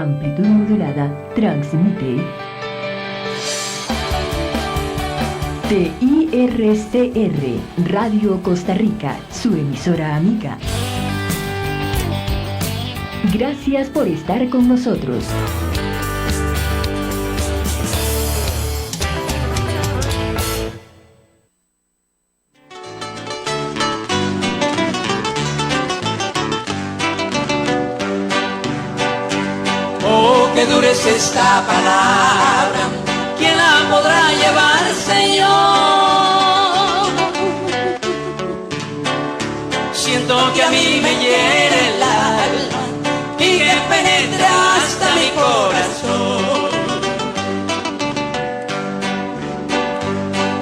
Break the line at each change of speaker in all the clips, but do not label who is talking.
Amplitud modulada transmite TIRCR Radio Costa Rica, su emisora amiga. Gracias por estar con nosotros.
Oh, qué dura es esta palabra, ¿quién la podrá llevar, Señor? Siento que a mí me hiere el alma y que penetra hasta mi corazón.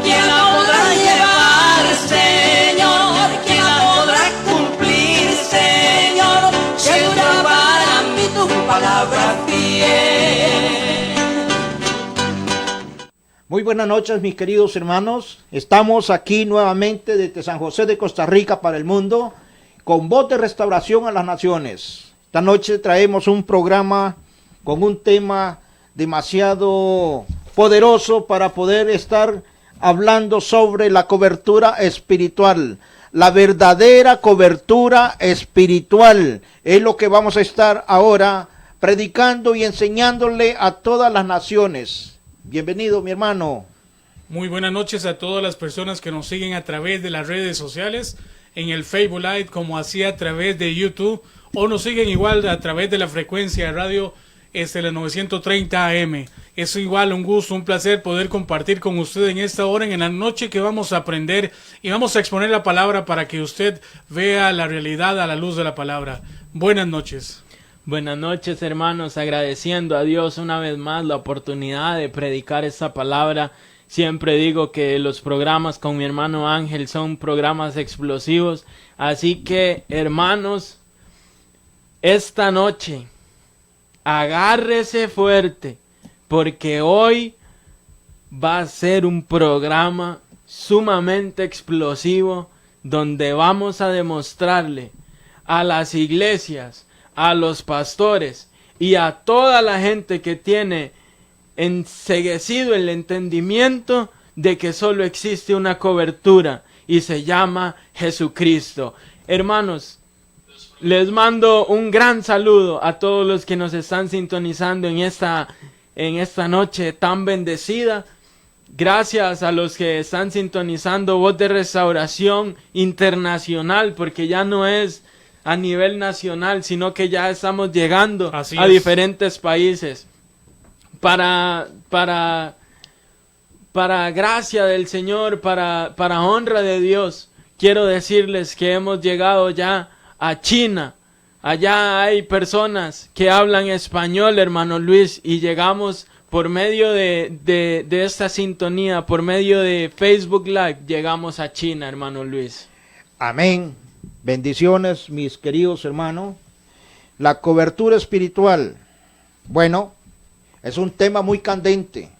¿Quién la podrá llevar, Señor? ¿Quién la podrá cumplir, Señor? Que dura para mí tu palabra fiel.
Muy buenas noches, mis queridos hermanos. Estamos aquí nuevamente desde San José de Costa Rica para el mundo, con voz de restauración a las naciones. Esta noche traemos un programa con un tema demasiado poderoso para poder estar hablando sobre la cobertura espiritual. La verdadera cobertura espiritual es lo que vamos a estar ahora predicando y enseñándole a todas las naciones. Bienvenido, mi hermano.
Muy buenas noches a todas las personas que nos siguen a través de las redes sociales, en el Facebook Live, como así a través de YouTube, o nos siguen igual a través de la frecuencia de radio la 930 AM. Es igual un gusto, un placer poder compartir con usted en esta hora, en la noche que vamos a aprender y vamos a exponer la palabra para que usted vea la realidad a la luz de la palabra. Buenas noches.
Buenas noches, hermanos, agradeciendo a Dios una vez más la oportunidad de predicar esta palabra. Siempre digo que los programas con mi hermano Ángel son programas explosivos, así que, hermanos, esta noche agárrese fuerte, porque hoy va a ser un programa sumamente explosivo, donde vamos a demostrarle a las iglesias, a los pastores y a toda la gente que tiene enceguecido el entendimiento de que solo existe una cobertura y se llama Jesucristo. Hermanos, les mando un gran saludo a todos los que nos están sintonizando en esta noche tan bendecida. Gracias a los que están sintonizando Voz de Restauración Internacional, porque ya no es a nivel nacional, sino que ya estamos llegando a diferentes países. Para gracia del Señor, para honra de Dios, quiero decirles que hemos llegado ya a China. Allá hay personas que hablan español, hermano Luis, y llegamos por medio de esta sintonía, por medio de Facebook Live, llegamos a China, hermano Luis.
Amén. Bendiciones, mis queridos hermanos. La cobertura espiritual, bueno, es un tema muy candente,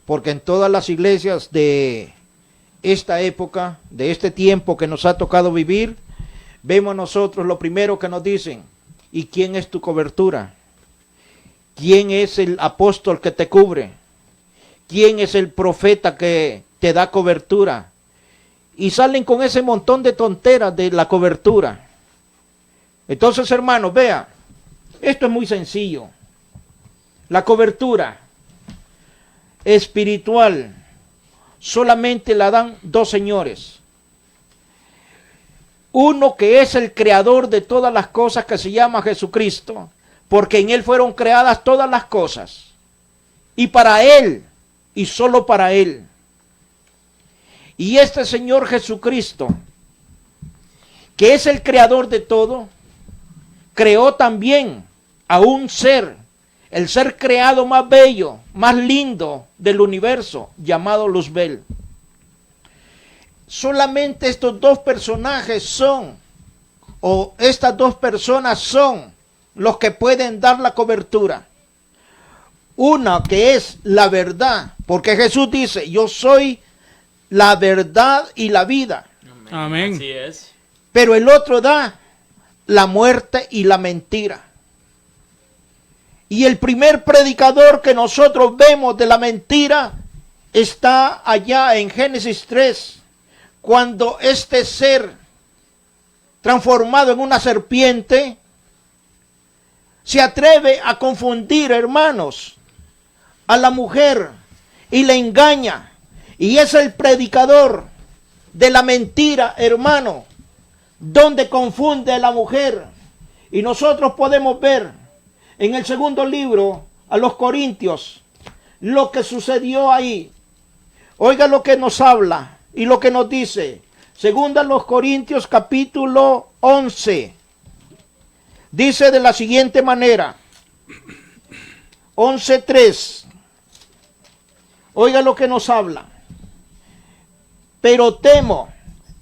porque en todas las iglesias de esta época, de este tiempo que nos ha tocado vivir, vemos nosotros lo primero que nos dicen: ¿y quién es tu cobertura? ¿Quién es el apóstol que te cubre? ¿Quién es el profeta que te da cobertura? Y salen con ese montón de tonteras de la cobertura. Entonces, hermanos, vea, esto es muy sencillo. La cobertura espiritual solamente la dan dos señores. Uno que es el creador de todas las cosas, que se llama Jesucristo, porque en Él fueron creadas todas las cosas. Y para Él, y solo para Él. Y este Señor Jesucristo, que es el creador de todo, creó también a un ser, el ser creado más bello, más lindo del universo, llamado Luzbel. Solamente estos dos personajes son, o estas dos personas son, los que pueden dar la cobertura. Una que es la verdad, porque Jesús dice: yo soy la verdad y la vida.
Amén.
Así es.
Pero el otro da la muerte y la mentira. Y el primer predicador que nosotros vemos de la mentira está allá en Génesis 3, cuando este ser transformado en una serpiente se atreve a confundir, hermanos, a la mujer y le engaña. Y es el predicador de la mentira, hermano, donde confunde a la mujer. Y nosotros podemos ver en el segundo libro a los Corintios lo que sucedió ahí. Oiga lo que nos habla y lo que nos dice. Segunda los Corintios capítulo 11. Dice de la siguiente manera. 11:3. Oiga lo que nos habla. Pero temo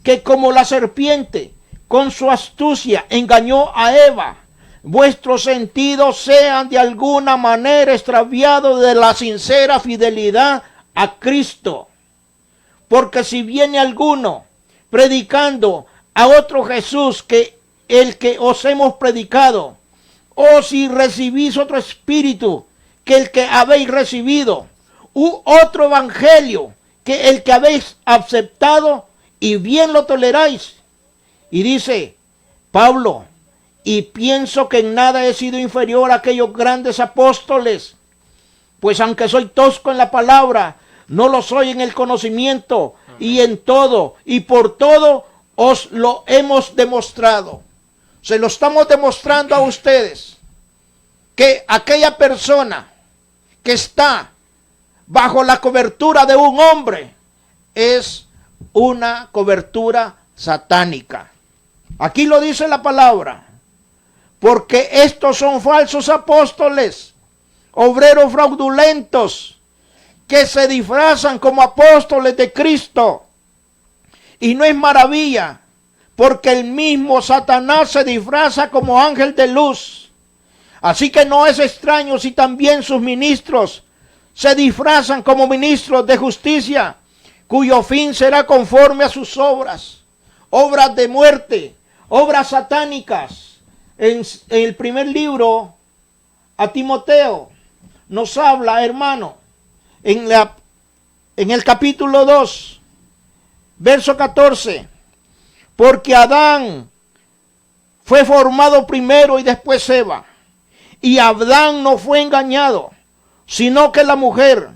que como la serpiente con su astucia engañó a Eva, vuestros sentidos sean de alguna manera extraviados de la sincera fidelidad a Cristo. Porque si viene alguno predicando a otro Jesús que el que os hemos predicado, o si recibís otro espíritu que el que habéis recibido, u otro evangelio que el que habéis aceptado, y bien lo toleráis. Y dice Pablo, y pienso que en nada he sido inferior a aquellos grandes apóstoles, pues aunque soy tosco en la palabra, no lo soy en el conocimiento. Y en todo y por todo os lo hemos demostrado. Se lo estamos demostrando a ustedes, que aquella persona que está bajo la cobertura de un hombre es una cobertura satánica. Aquí lo dice la palabra. Porque estos son falsos apóstoles, obreros fraudulentos, que se disfrazan como apóstoles de Cristo. Y no es maravilla, porque el mismo Satanás se disfraza como ángel de luz. Así que no es extraño si también sus ministros se disfrazan como ministros de justicia, cuyo fin será conforme a sus obras, obras de muerte, obras satánicas. En el primer libro a Timoteo nos habla, hermano, en el capítulo 2, verso 14, porque Adán fue formado primero y después Eva, y Adán no fue engañado, sino que la mujer,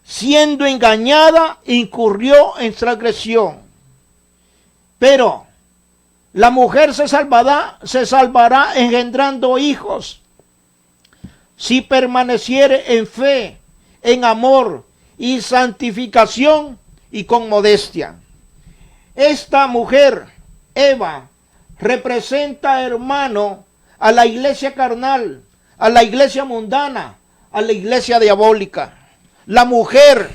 siendo engañada, incurrió en transgresión. Pero la mujer se salvará engendrando hijos, si permaneciere en fe, en amor y santificación y con modestia. Esta mujer, Eva, representa, hermano, a la iglesia carnal, a la iglesia mundana, a la iglesia diabólica. La mujer,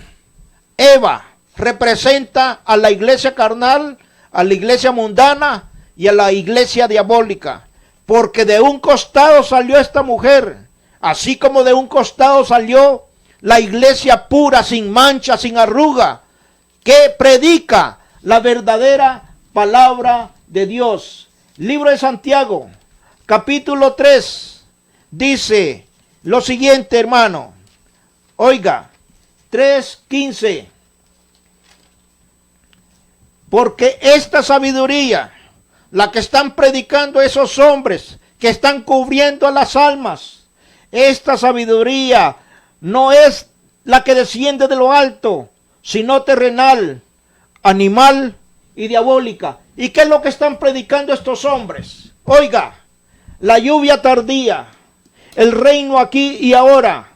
Eva, representa a la iglesia carnal, a la iglesia mundana y a la iglesia diabólica. Porque de un costado salió esta mujer, así como de un costado salió la iglesia pura, sin mancha, sin arruga, que predica la verdadera palabra de Dios. Libro de Santiago, capítulo 3, dice lo siguiente, hermano. Oiga, 3:15. Porque esta sabiduría, la que están predicando esos hombres que están cubriendo a las almas, esta sabiduría no es la que desciende de lo alto, sino terrenal, animal y diabólica. ¿Y qué es lo que están predicando estos hombres? Oiga, la lluvia tardía, el reino aquí y ahora,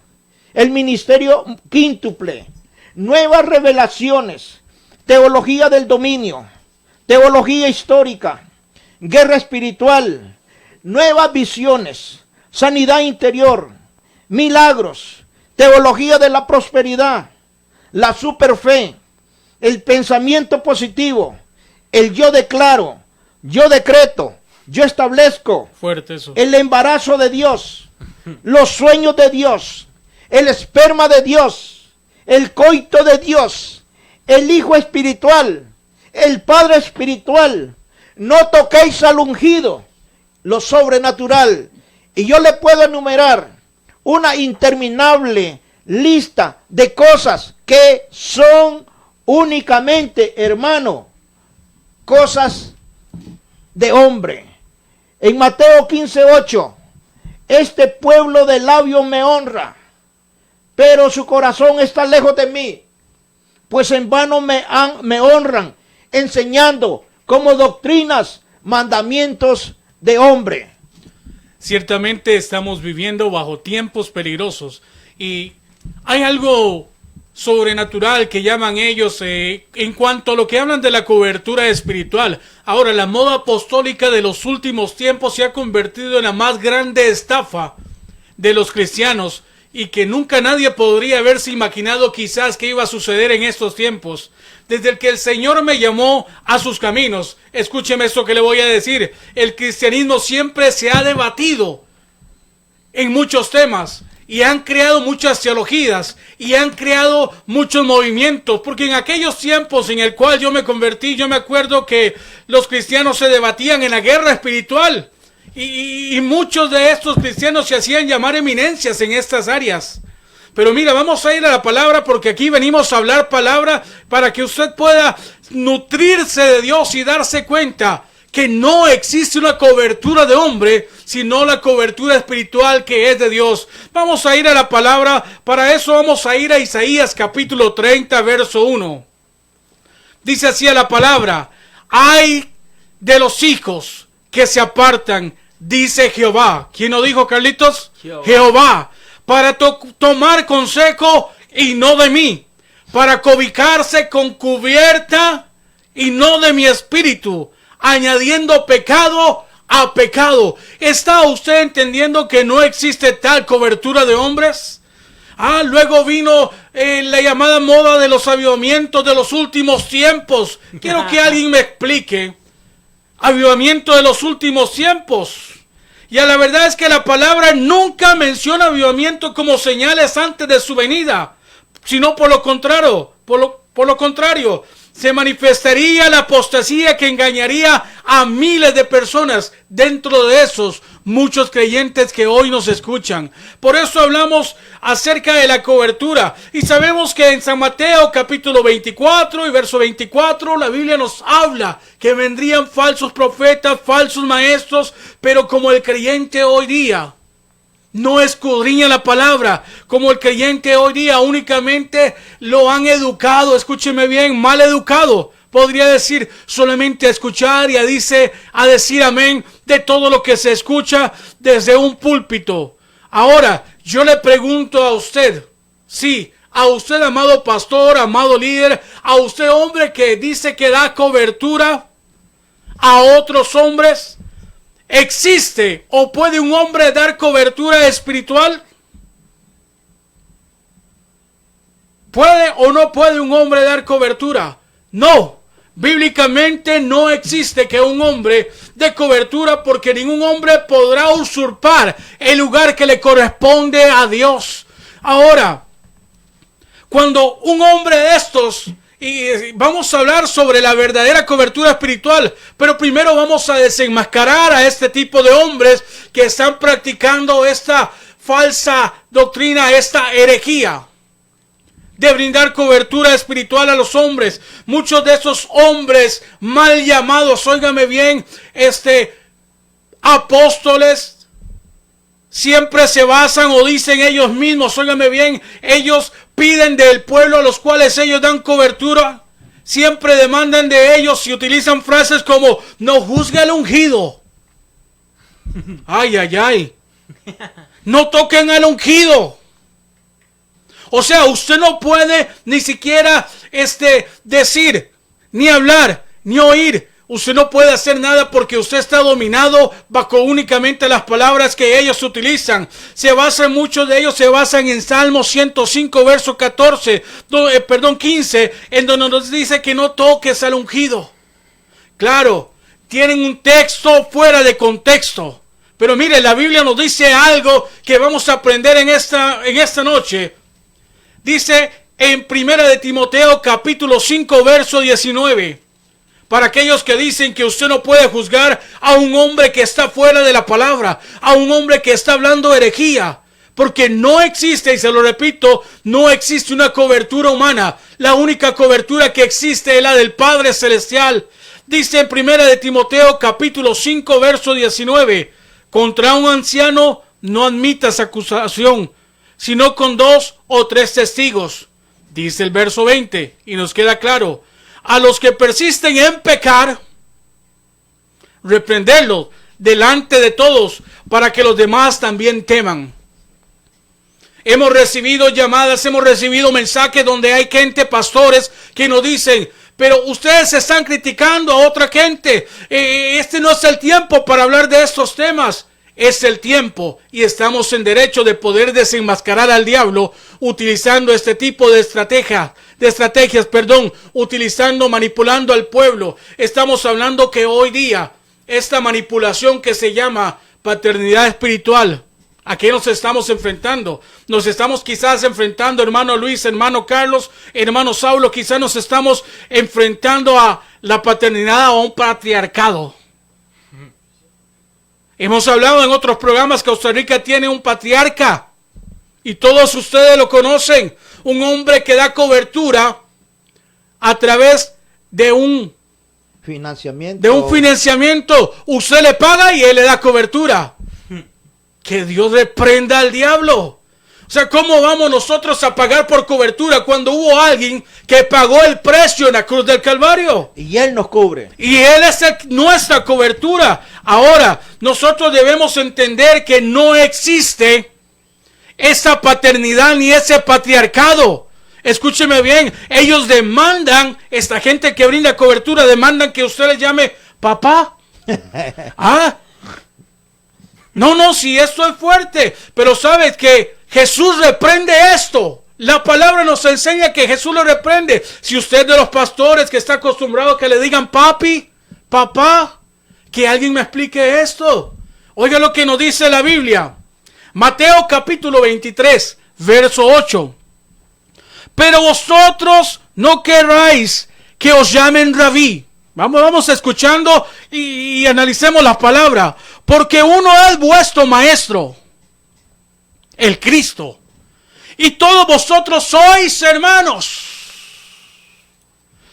el ministerio quíntuple, nuevas revelaciones, teología del dominio, teología histórica, guerra espiritual, nuevas visiones, sanidad interior, milagros, teología de la prosperidad, la superfe, el pensamiento positivo, el yo declaro, yo decreto, yo establezco,
Fuerte eso.
el embarazo de Dios, los sueños de Dios, el esperma de Dios, el coito de Dios, el hijo espiritual, el padre espiritual. No toquéis al ungido, lo sobrenatural. Y yo le puedo enumerar una interminable lista de cosas que son únicamente, hermano, cosas de hombre. En Mateo 15:8, este pueblo de labios me honra, pero su corazón está lejos de mí, pues en vano me honran, enseñando como doctrinas mandamientos de hombre.
Ciertamente estamos viviendo bajo tiempos peligrosos y hay algo sobrenatural que llaman ellos en cuanto a lo que hablan de la cobertura espiritual. Ahora, la moda apostólica de los últimos tiempos se ha convertido en la más grande estafa de los cristianos y que nunca nadie podría haberse imaginado quizás que iba a suceder en estos tiempos. Desde el que el Señor me llamó a sus caminos, escúcheme esto que le voy a decir, el cristianismo siempre se ha debatido en muchos temas y han creado muchas teologías y han creado muchos movimientos, porque en aquellos tiempos en el cual yo me convertí, yo me acuerdo que los cristianos se debatían en la guerra espiritual y muchos de estos cristianos se hacían llamar eminencias en estas áreas. Pero mira, vamos a ir a la palabra porque aquí venimos a hablar palabra para que usted pueda nutrirse de Dios y darse cuenta que no existe una cobertura de hombre, sino la cobertura espiritual que es de Dios. Vamos a ir a la palabra, para eso vamos a ir a Isaías capítulo 30, verso 1. Dice así a la palabra: ay de los hijos que se apartan, dice Jehová. ¿Quién lo dijo, Carlitos? Jehová. Para tomar consejo y no de mí, para cobijarse con cubierta y no de mi espíritu, añadiendo pecado a pecado. ¿Está usted entendiendo que no existe tal cobertura de hombres? Luego vino la llamada moda de los avivamientos de los últimos tiempos. Quiero que alguien me explique. Avivamiento de los últimos tiempos. Y a la verdad es que la palabra nunca menciona avivamiento como señales antes de su venida, sino por lo contrario, se manifestaría la apostasía que engañaría a miles de personas, dentro de esos muchos creyentes que hoy nos escuchan. Por eso hablamos acerca de la cobertura y sabemos que en San Mateo capítulo 24 y verso 24 la Biblia nos habla que vendrían falsos profetas, falsos maestros, pero como el creyente hoy día no escudriña la palabra, como el creyente hoy día únicamente lo han educado, escúcheme bien, mal educado, podría decir solamente a escuchar y a decir amén de todo lo que se escucha desde un púlpito. Ahora, yo le pregunto a usted, sí, a usted, amado pastor, amado líder, a usted, hombre que dice que da cobertura a otros hombres, ¿existe o puede un hombre dar cobertura espiritual? ¿Puede o no puede un hombre dar cobertura? No, bíblicamente no existe que un hombre dé cobertura, porque ningún hombre podrá usurpar el lugar que le corresponde a Dios. Ahora, cuando un hombre de estos, y vamos a hablar sobre la verdadera cobertura espiritual, pero primero vamos a desenmascarar a este tipo de hombres que están practicando esta falsa doctrina, esta herejía de brindar cobertura espiritual a los hombres. Muchos de esos hombres mal llamados, óigame bien, apóstoles, siempre se basan o dicen ellos mismos, óigame bien, ellos piden del pueblo a los cuales ellos dan cobertura, siempre demandan de ellos y utilizan frases como: no juzgue al ungido. Ay, ay, ay. No toquen al ungido. O sea, usted no puede ni siquiera decir, ni hablar, ni oír. Usted no puede hacer nada porque usted está dominado bajo únicamente las palabras que ellos utilizan. Muchos de ellos se basan en Salmo 105, verso 15, en donde nos dice que no toques al ungido. Claro, tienen un texto fuera de contexto. Pero mire, la Biblia nos dice algo que vamos a aprender en esta noche. Dice en 1 de Timoteo capítulo 5, verso 19. Para aquellos que dicen que usted no puede juzgar a un hombre que está fuera de la palabra, a un hombre que está hablando herejía. Porque no existe, y se lo repito, no existe una cobertura humana. La única cobertura que existe es la del Padre Celestial. Dice en 1 de Timoteo capítulo 5 verso 19, contra un anciano no admitas acusación, sino con 2 o 3 testigos. Dice el verso 20, y nos queda claro, a los que persisten en pecar, reprenderlos delante de todos, para que los demás también teman. Hemos recibido llamadas, hemos recibido mensajes donde hay gente, pastores, que nos dicen, pero ustedes están criticando a otra gente. Este no es el tiempo para hablar de estos temas. Es el tiempo y estamos en derecho de poder desenmascarar al diablo utilizando este tipo de estrategias, manipulando al pueblo. Estamos hablando que hoy día esta manipulación que se llama paternidad espiritual, ¿a qué nos estamos enfrentando? Nos estamos quizás enfrentando, hermano Luis, hermano Carlos, hermano Saulo, quizás nos estamos enfrentando a la paternidad, a un patriarcado. Hemos hablado en otros programas que Costa Rica tiene un patriarca y todos ustedes lo conocen, un hombre que da cobertura a través de un financiamiento. Usted le paga y él le da cobertura. Que Dios reprenda al diablo. O sea, ¿cómo vamos nosotros a pagar por cobertura cuando hubo alguien que pagó el precio en la cruz del Calvario?
Y Él nos cubre.
Y Él es nuestra cobertura. Ahora, nosotros debemos entender que no existe esa paternidad ni ese patriarcado. Escúcheme bien, ellos demandan, esta gente que brinda cobertura, demandan que usted le llame papá. No, si esto es fuerte, pero sabes que Jesús reprende esto. La palabra nos enseña que Jesús lo reprende. Si usted es de los pastores que está acostumbrado a que le digan papi, papá, que alguien me explique esto. Oiga lo que nos dice la Biblia. Mateo capítulo 23, verso 8. Pero vosotros no querráis que os llamen rabí. Vamos escuchando y analicemos las palabras. Porque uno es vuestro maestro, el Cristo. Y todos vosotros sois hermanos.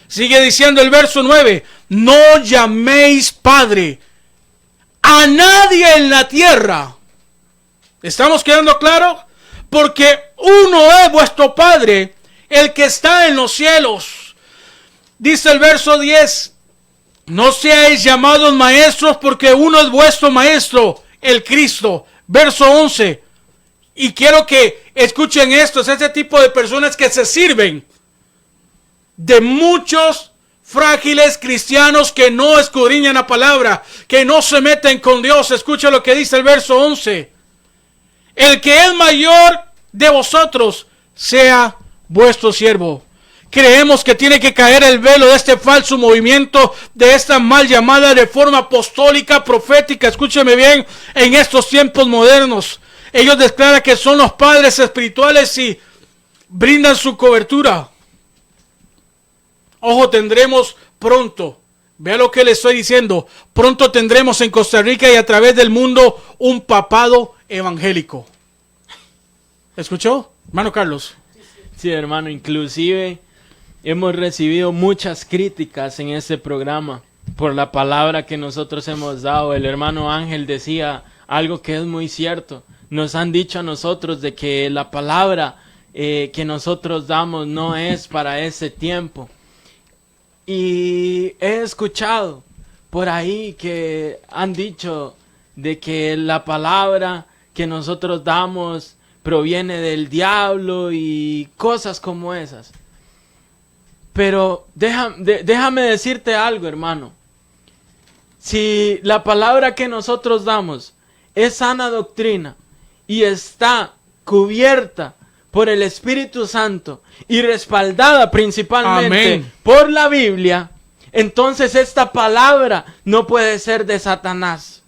Sigue diciendo el verso 9. No llaméis Padre a nadie en la tierra. ¿Estamos quedando claros? Porque uno es vuestro Padre, el que está en los cielos. Dice el verso 10. No seáis llamados maestros, porque uno es vuestro maestro, el Cristo. Verso 11. Y quiero que escuchen esto. Es ese tipo de personas que se sirven de muchos frágiles cristianos que no escudriñan la palabra, que no se meten con Dios. Escucha lo que dice el verso 11. El que es mayor de vosotros sea vuestro siervo. Creemos que tiene que caer el velo de este falso movimiento, de esta mal llamada reforma apostólica, profética. Escúcheme bien, en estos tiempos modernos, ellos declaran que son los padres espirituales y brindan su cobertura. Ojo, tendremos pronto, vea lo que le estoy diciendo, pronto tendremos en Costa Rica y a través del mundo un papado evangélico. ¿Escuchó, hermano Carlos?
Sí, hermano, inclusive hemos recibido muchas críticas en este programa por la palabra que nosotros hemos dado. El hermano Ángel decía algo que es muy cierto. Nos han dicho a nosotros de que la palabra que nosotros damos no es para ese tiempo. Y he escuchado por ahí que han dicho de que la palabra que nosotros damos proviene del diablo y cosas como esas. Pero déjame decirte algo, hermano. Si la palabra que nosotros damos es sana doctrina y está cubierta por el Espíritu Santo y respaldada principalmente
Amén.
por la Biblia, entonces esta palabra no puede ser de Satanás.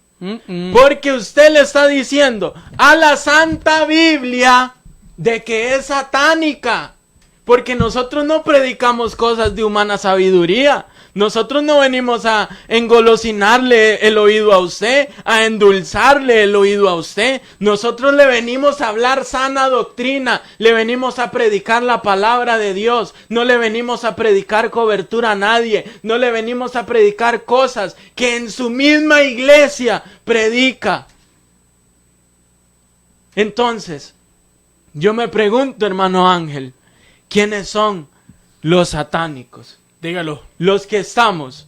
Porque usted le está diciendo a la Santa Biblia de que es satánica. Porque nosotros no predicamos cosas de humana sabiduría. Nosotros no venimos a engolosinarle el oído a usted, a endulzarle el oído a usted. Nosotros le venimos a hablar sana doctrina, le venimos a predicar la palabra de Dios. No le venimos a predicar cobertura a nadie, no le venimos a predicar cosas que en su misma iglesia predica. Entonces, yo me pregunto, hermano Ángel, ¿quiénes son los satánicos?
Dígalo.
¿Los que estamos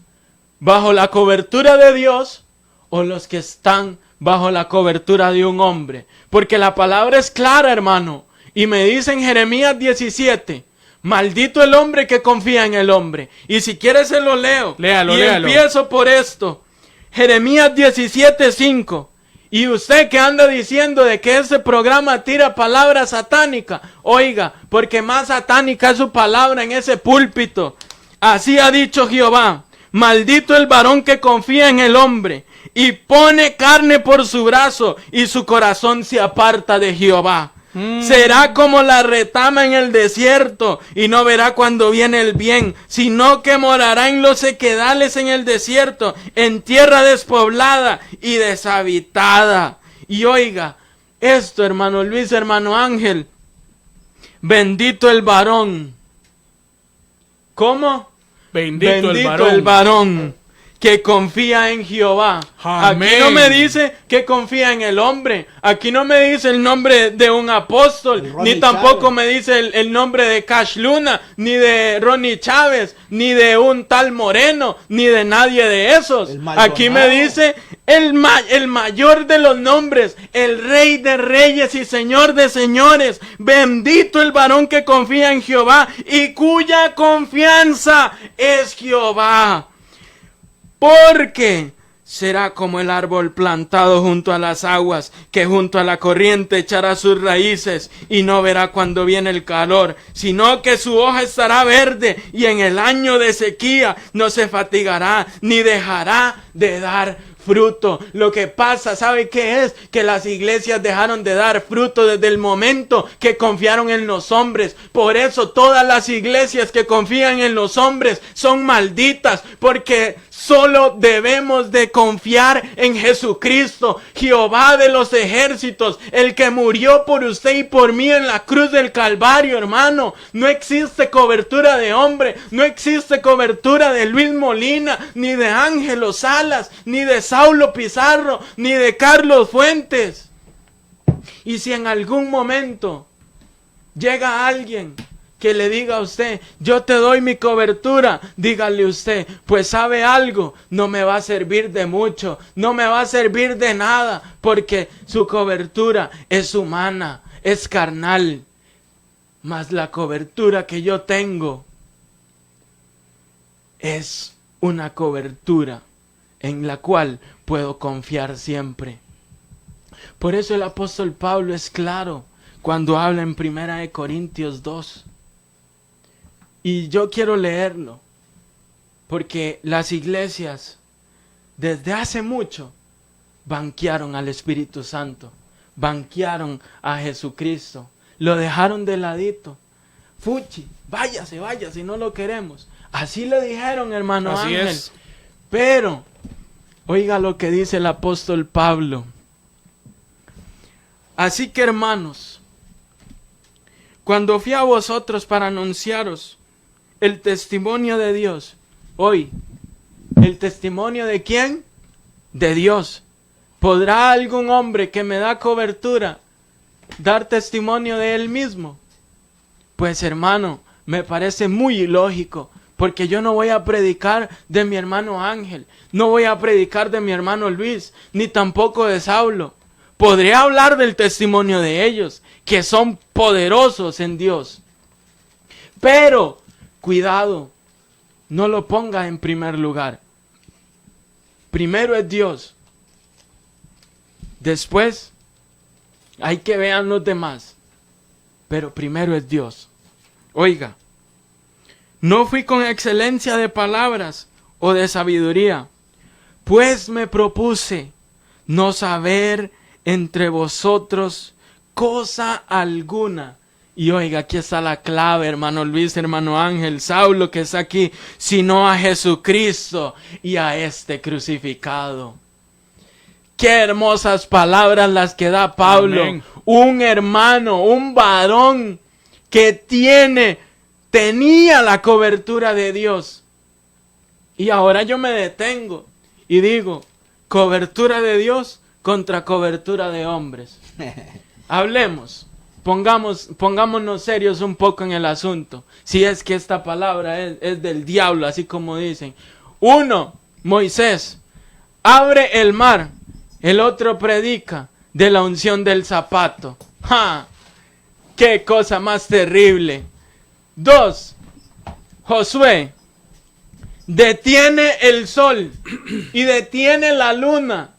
bajo la cobertura de Dios o los que están bajo la cobertura de un hombre? Porque la palabra es clara, hermano. Y me dice en Jeremías 17, maldito el hombre que confía en el hombre. Y si quiere se lo leo.
Léalo,
y
léalo.
empiezo por esto. Jeremías 17:5. Y usted que anda diciendo de que ese programa tira palabra satánica, oiga, porque más satánica es su palabra en ese púlpito. Así ha dicho Jehová, maldito el varón que confía en el hombre y pone carne por su brazo y su corazón se aparta de Jehová. Será como la retama en el desierto y no verá cuando viene el bien, sino que morará en los sequedales en el desierto, en tierra despoblada y deshabitada. Y oiga, esto, hermano Luis, hermano Ángel, bendito el varón. ¿Cómo?
Bendito
el varón que confía en Jehová.
Amén.
Aquí no me dice que confía en el hombre. Aquí no me dice el nombre de un apóstol. Ni tampoco me dice el nombre de Cash Luna, ni de Ronnie Chávez, ni de un tal Moreno, ni de nadie de esos. Aquí me dice el mayor de los nombres, el Rey de Reyes y Señor de Señores. Bendito el varón que confía en Jehová y cuya confianza es Jehová. Porque será como el árbol plantado junto a las aguas, que junto a la corriente echará sus raíces y no verá cuando viene el calor, sino que su hoja estará verde y en el año de sequía no se fatigará ni dejará de dar fruto. Lo que pasa, ¿sabe qué es? Que las iglesias dejaron de dar fruto desde el momento que confiaron en los hombres. Por eso todas las iglesias que confían en los hombres son malditas, porque solo debemos de confiar en Jesucristo, Jehová de los ejércitos, el que murió por usted y por mí en la cruz del Calvario, hermano. No existe cobertura de hombre, no existe cobertura de Luis Molina, ni de Ángelo Salas, ni de Saulo Pizarro, ni de Carlos Fuentes. Y si en algún momento llega alguien que le diga a usted, yo te doy mi cobertura, dígale usted, pues sabe algo, no me va a servir de mucho, no me va a servir de nada, porque su cobertura es humana, es carnal, mas la cobertura que yo tengo es una cobertura en la cual puedo confiar siempre. Por eso el apóstol Pablo es claro cuando habla en 1 Corintios 2. Y yo quiero leerlo, porque las iglesias desde hace mucho banquearon al Espíritu Santo, banquearon a Jesucristo, lo dejaron de ladito. Fuchi, váyase, no lo queremos. Así le dijeron, hermano
Así
Ángel.
es.
Pero, oiga lo que dice el apóstol Pablo. Así que, hermanos, cuando fui a vosotros para anunciaros el testimonio de Dios, hoy, ¿el testimonio de quién? De Dios. ¿Podrá algún hombre que me da cobertura dar testimonio de él mismo? Pues, hermano, me parece muy ilógico, porque yo no voy a predicar de mi hermano Ángel, no voy a predicar de mi hermano Luis, ni tampoco de Saulo. Podré hablar del testimonio de ellos, que son poderosos en Dios. Pero, cuidado, no lo ponga en primer lugar. Primero es Dios. Después, hay que ver los demás. Pero primero es Dios. Oiga, no fui con excelencia de palabras o de sabiduría, pues me propuse no saber entre vosotros cosa alguna. Y oiga, aquí está la clave, hermano Luis, hermano Ángel, Saulo que está aquí, sino a Jesucristo y a este crucificado. Qué hermosas palabras las que da Pablo.
Amén.
Un hermano, un varón que tenía la cobertura de Dios. Y ahora yo me detengo y digo, cobertura de Dios contra cobertura de hombres. Hablemos, pongámonos serios un poco en el asunto. Si es que esta palabra es del diablo, así como dicen. Uno, Moisés, abre el mar. El otro predica de la unción del zapato. ¡Ja! ¡Qué cosa más terrible! 2. Josué detiene el sol y detiene la luna.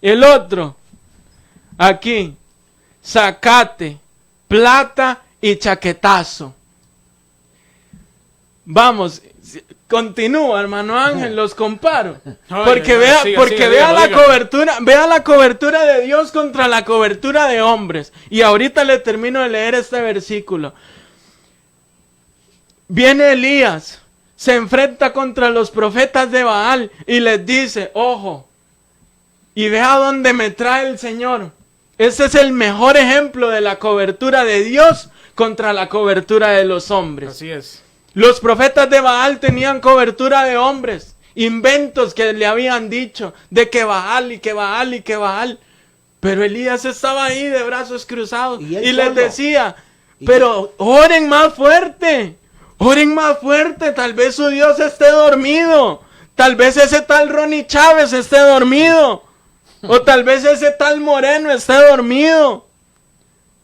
El otro, aquí, zacate, plata y chaquetazo. Vamos, continúa, hermano Ángel, los comparo. Porque vea la cobertura de Dios contra la cobertura de hombres. Y ahorita le termino de leer este versículo. Viene Elías, se enfrenta contra los profetas de Baal y les dice, ojo, y vea dónde me trae el Señor. Ese es el mejor ejemplo de la cobertura de Dios contra la cobertura de los hombres.
Así es.
Los profetas de Baal tenían cobertura de hombres, inventos que le habían dicho de que Baal y que Baal y que Baal. Pero Elías estaba ahí de brazos cruzados y les decía, pero oren más fuerte, tal vez su Dios esté dormido, tal vez ese tal Ronnie Chávez esté dormido, o tal vez ese tal Moreno esté dormido.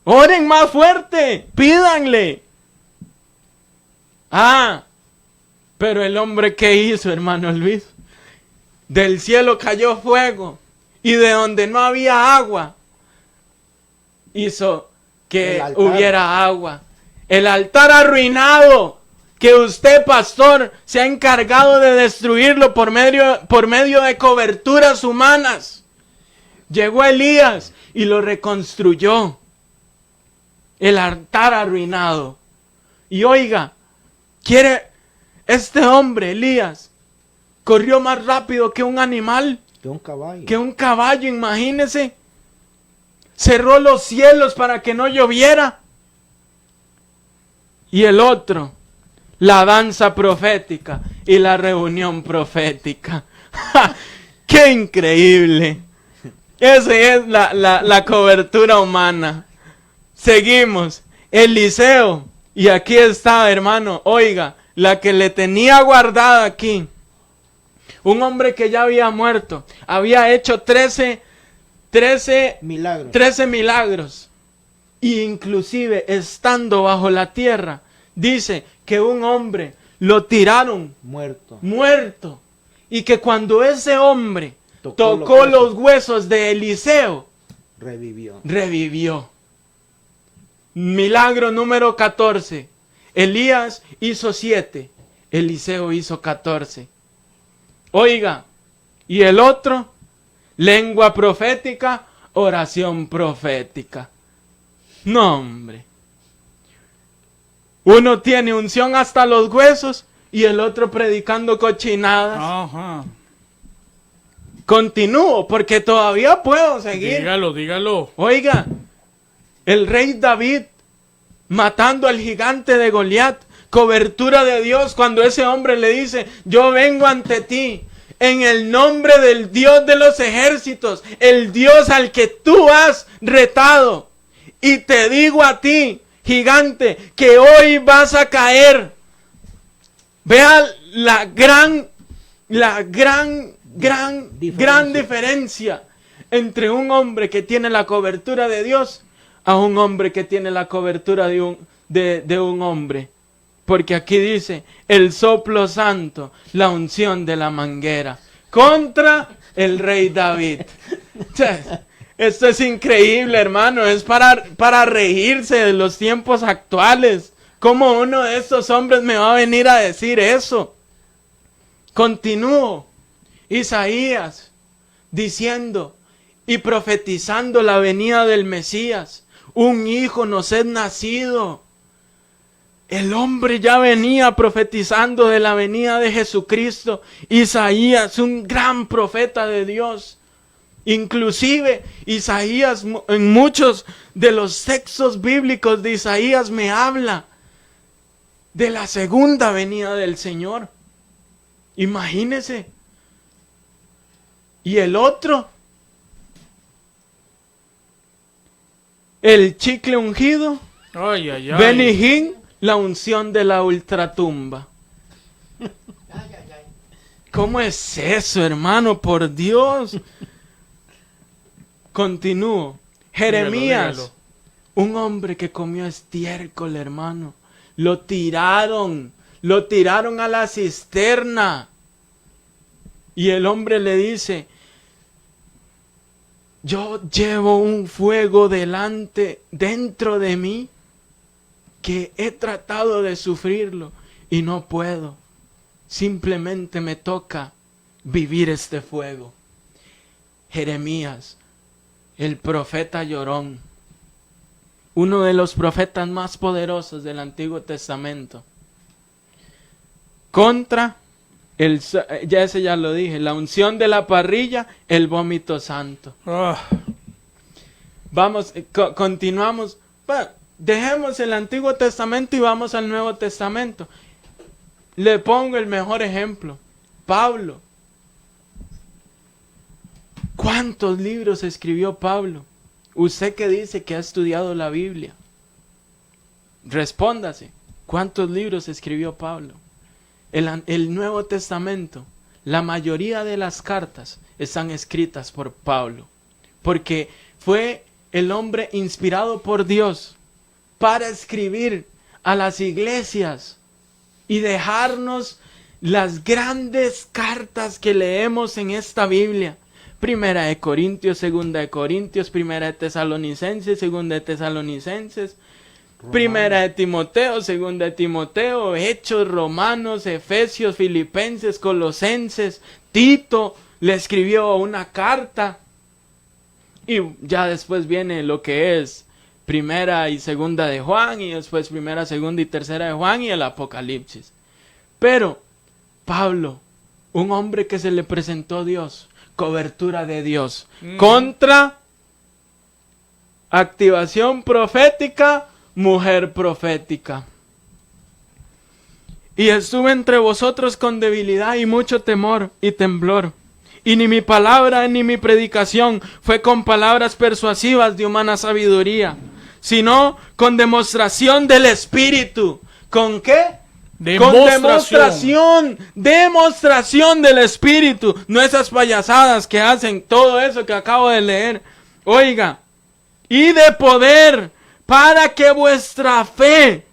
Oren más fuerte, pídanle. Pero el hombre que hizo, hermano Luis, del cielo cayó fuego y de donde no había agua, hizo que hubiera agua. El altar arruinado, que usted, pastor, se ha encargado de destruirlo por medio de coberturas humanas. Llegó Elías y lo reconstruyó. El altar arruinado. Y oiga, este hombre, Elías, corrió más rápido que un animal. Que un caballo, imagínese. Cerró los cielos para que no lloviera. Y el otro, la danza profética y la reunión profética. ¡Qué increíble! Esa es la cobertura humana. Seguimos. Eliseo. Y aquí está, hermano. Oiga, la que le tenía guardada aquí. Un hombre que ya había muerto. Había hecho 13 milagros. Y inclusive estando bajo la tierra, dice que un hombre lo tiraron muerto. Y que cuando ese hombre tocó los huesos de Eliseo, revivió. Milagro número 14. Elías hizo 7. Eliseo hizo 14. Oiga, y el otro, lengua profética, oración profética. No, hombre. Uno tiene unción hasta los huesos y el otro predicando cochinadas.
Ajá.
Continúo porque todavía puedo seguir.
Dígalo.
Oiga, el rey David matando al gigante de Goliat, cobertura de Dios cuando ese hombre le dice, yo vengo ante ti en el nombre del Dios de los ejércitos, el Dios al que tú has retado, y te digo a ti, gigante, que hoy vas a caer. Vea la gran diferencia entre un hombre que tiene la cobertura de Dios a un hombre que tiene la cobertura de un hombre. Porque aquí dice, el soplo santo, la unción de la manguera, contra el rey David. Esto es increíble, hermano, es para reírse de los tiempos actuales. ¿Cómo uno de estos hombres me va a venir a decir eso? Continúo. Isaías diciendo y profetizando la venida del Mesías. Un hijo nos es nacido. El hombre ya venía profetizando de la venida de Jesucristo. Isaías, un gran profeta de Dios. Inclusive Isaías, en muchos de los textos bíblicos de Isaías me habla de la segunda venida del Señor. Imagínese. Y el otro, el chicle ungido,
Ay, ay, ay.
Benny Hinn, la unción de la ultratumba. ¿Cómo es eso, hermano? Por Dios. Continúo. Jeremías,
Dígalo.
un hombre que comió estiércol, hermano. Lo tiraron a la cisterna. Y el hombre le dice, yo llevo un fuego dentro de mí, que he tratado de sufrirlo y no puedo. Simplemente me toca vivir este fuego. Jeremías, el profeta llorón, uno de los profetas más poderosos del Antiguo Testamento, contra ya lo dije, la unción de la parrilla, el vómito santo.
Ah,
Vamos, continuamos. Bueno, dejemos el Antiguo Testamento y vamos al Nuevo Testamento. Le pongo el mejor ejemplo. Pablo. ¿Cuántos libros escribió Pablo? Usted que dice que ha estudiado la Biblia. Respóndase. ¿Cuántos libros escribió Pablo? El Nuevo Testamento, la mayoría de las cartas están escritas por Pablo. Porque fue el hombre inspirado por Dios para escribir a las iglesias y dejarnos las grandes cartas que leemos en esta Biblia. Primera de Corintios, Segunda de Corintios, Primera de Tesalonicenses, Segunda de Tesalonicenses, Primera de Timoteo, Segunda de Timoteo, Hechos, Romanos, Efesios, Filipenses, Colosenses, Tito le escribió una carta. Y ya después viene lo que es Primera y Segunda de Juan, y después Primera, Segunda y Tercera de Juan y el Apocalipsis. Pero Pablo, un hombre que se le presentó a Dios, cobertura de Dios, contra activación profética, mujer profética. Y estuve entre vosotros con debilidad y mucho temor y temblor. Y ni mi palabra ni mi predicación fue con palabras persuasivas de humana sabiduría, sino con demostración del Espíritu. ¿Con qué?
Demostración.
Demostración del Espíritu. No esas payasadas que hacen, todo eso que acabo de leer. Oiga, y de poder, para que vuestra fe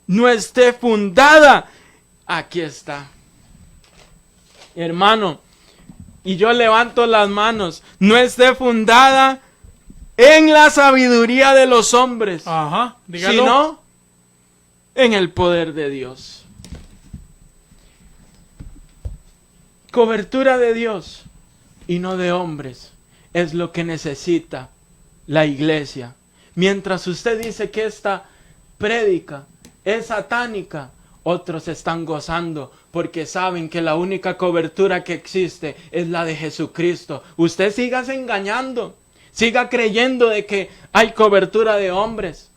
no esté fundada. Aquí está. Hermano, y yo levanto las manos, no esté fundada en la sabiduría de los hombres,
ajá, dígalo.
sino en el poder de Dios. Cobertura de Dios y no de hombres es lo que necesita la iglesia. Mientras usted dice que esta prédica es satánica, otros están gozando porque saben que la única cobertura que existe es la de Jesucristo. Usted siga engañando, siga creyendo de que hay cobertura de hombres.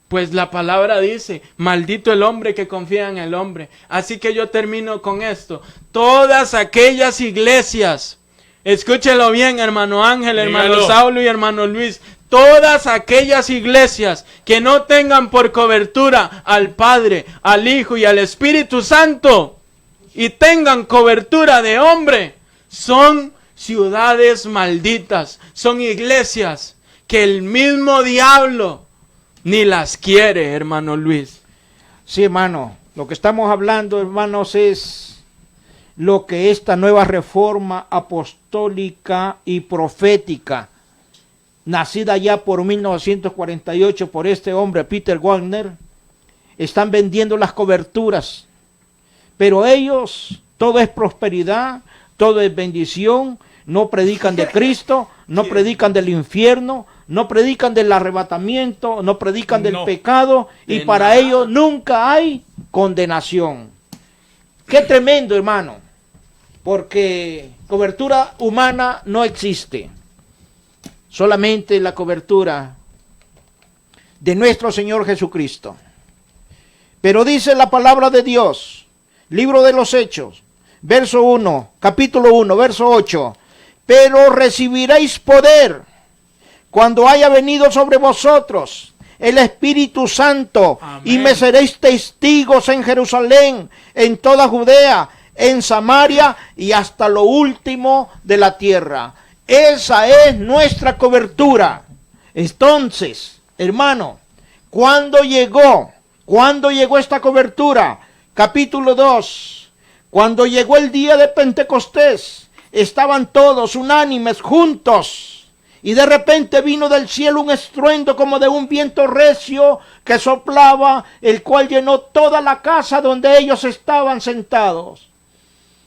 Pues la palabra dice, maldito el hombre que confía en el hombre. Así que yo termino con esto. Todas aquellas iglesias, escúchelo bien, hermano Ángel, hermano
Dígalo.
Saulo y hermano Luis. Todas aquellas iglesias que no tengan por cobertura al Padre, al Hijo y al Espíritu Santo, y tengan cobertura de hombre, son ciudades malditas, son iglesias que el mismo diablo ni las quiere, hermano Luis.
Sí, hermano, lo que estamos hablando, hermanos, es lo que esta nueva reforma apostólica y profética, nacida ya por 1948 por este hombre, Peter Wagner, están vendiendo las coberturas. Pero ellos, todo es prosperidad, todo es bendición, no predican de Cristo, no predican del infierno, no predican del arrebatamiento, no predican del
No.
pecado, y
De
para
nada.
ellos nunca hay condenación. Qué tremendo, hermano, porque cobertura humana no existe, solamente la cobertura de nuestro Señor Jesucristo. Pero dice la palabra de Dios, libro de los Hechos, verso 1, capítulo 1, verso 8, pero recibiréis poder cuando haya venido sobre vosotros el Espíritu Santo,
Amén.
y me seréis testigos en Jerusalén, en toda Judea, en Samaria y hasta lo último de la tierra. Esa es nuestra cobertura. Entonces, hermano, ¿cuándo llegó esta cobertura? Capítulo 2. Cuando llegó el día de Pentecostés, estaban todos unánimes juntos. Y de repente vino del cielo un estruendo como de un viento recio que soplaba, el cual llenó toda la casa donde ellos estaban sentados.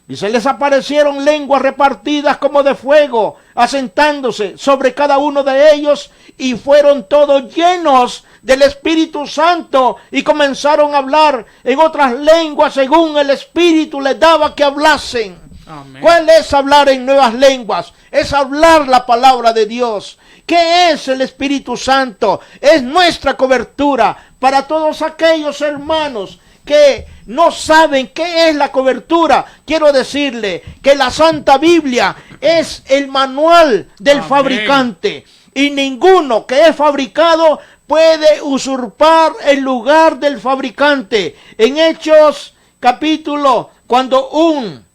Y se les aparecieron lenguas repartidas como de fuego, asentándose sobre cada uno de ellos, y fueron todos llenos del Espíritu Santo, y comenzaron a hablar en otras lenguas según el Espíritu les daba que hablasen.
Amén.
¿Cuál es hablar en nuevas lenguas? Es hablar la palabra de Dios. ¿Qué es el Espíritu Santo? Es nuestra cobertura para todos aquellos hermanos que no saben qué es la cobertura. Quiero decirle que la Santa Biblia es el manual del
Amén.
fabricante, y ninguno que es fabricado puede usurpar el lugar del fabricante. En Hechos capítulo, cuando un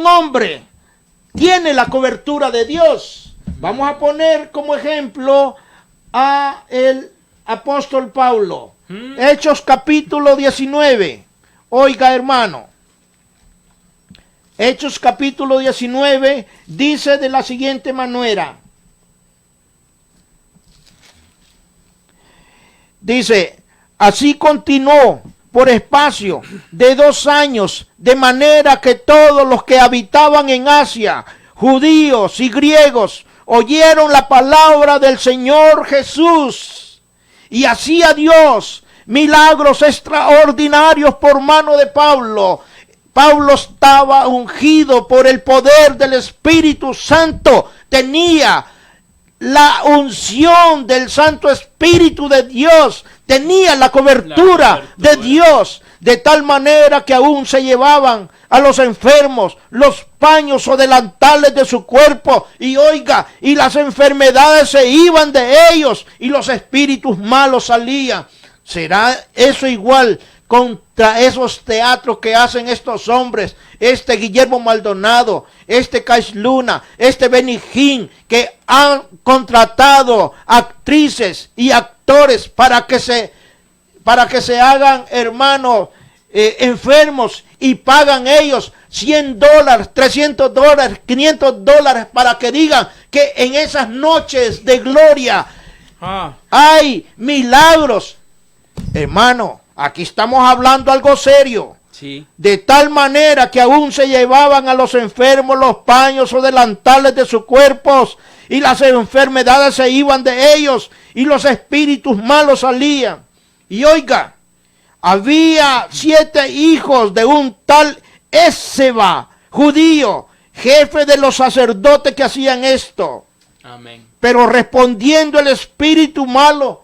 hombre tiene la cobertura de Dios, vamos a poner como ejemplo a el apóstol Pablo. Hechos capítulo 19. Oiga, hermano. Hechos capítulo 19 dice de la siguiente manera. Dice, así continuó por espacio de 2 años, de manera que todos los que habitaban en Asia, judíos y griegos, oyeron la palabra del Señor Jesús, y hacía Dios milagros extraordinarios por mano de Pablo. Pablo estaba ungido por el poder del Espíritu Santo, tenía la unción del Santo Espíritu de Dios, tenía la cobertura de Dios, de tal manera que aún se llevaban a los enfermos los paños o delantales de su cuerpo, y oiga, y las enfermedades se iban de ellos, y los espíritus malos salían. ¿Será eso igual contra esos teatros que hacen estos hombres? Este Guillermo Maldonado, este Kais Luna, este Benny Hinn, que han contratado actrices y actores para que se hagan, hermanos, enfermos, y pagan ellos $100, $300, $500 para que digan que en esas noches de gloria hay milagros. Hermano, aquí estamos hablando algo serio.
Sí.
De tal manera que aún se llevaban a los enfermos los paños o delantales de sus cuerpos, y las enfermedades se iban de ellos, y los espíritus malos salían. Y oiga, había 7 hijos de un tal Esceva, judío, jefe de los sacerdotes que hacían esto.
Amén.
Pero respondiendo el espíritu malo,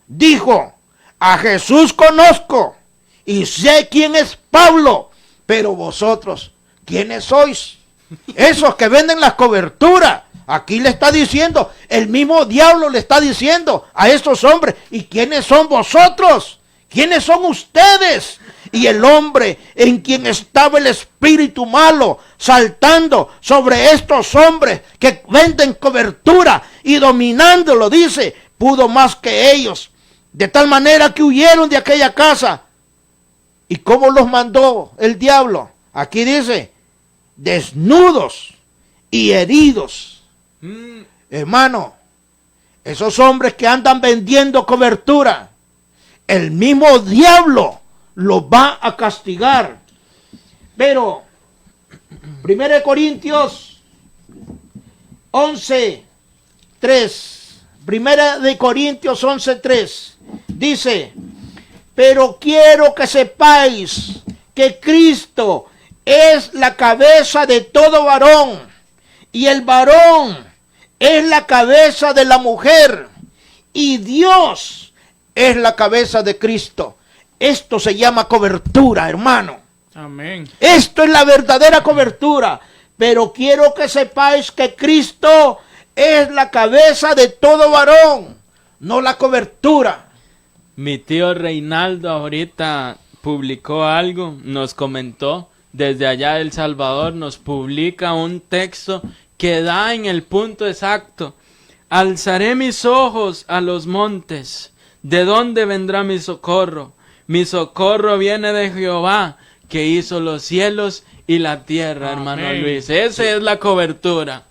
dijo, a Jesús conozco y sé quién es Pablo, pero vosotros, ¿quiénes sois? Esos que venden las coberturas. Aquí le está diciendo, el mismo diablo le está diciendo a estos hombres, ¿y quiénes son vosotros? ¿Quiénes son ustedes? Y el hombre en quien estaba el espíritu malo saltando sobre estos hombres que venden cobertura y dominándolo, dice, pudo más que ellos, de tal manera que huyeron de aquella casa. ¿Y cómo los mandó el diablo? Aquí dice, desnudos y heridos. Hermano, esos hombres que andan vendiendo cobertura, el mismo diablo los va a castigar. Pero 1 Corintios 11:3 Primera de Corintios 11:3. Dice, pero quiero que sepáis que Cristo es la cabeza de todo varón, y el varón es la cabeza de la mujer, y Dios es la cabeza de Cristo. Esto se llama cobertura, hermano.
Amén.
Esto es la verdadera cobertura. Pero quiero que sepáis que Cristo es la cabeza de todo varón, no la cobertura.
Mi tío Reinaldo ahorita publicó algo, nos comentó desde allá de El Salvador, nos publica un texto que da en el punto exacto. Alzaré mis ojos a los montes, ¿de dónde vendrá mi socorro? Mi socorro viene de Jehová, que hizo los cielos y la tierra. Amén. Hermano Luis, esa es la cobertura.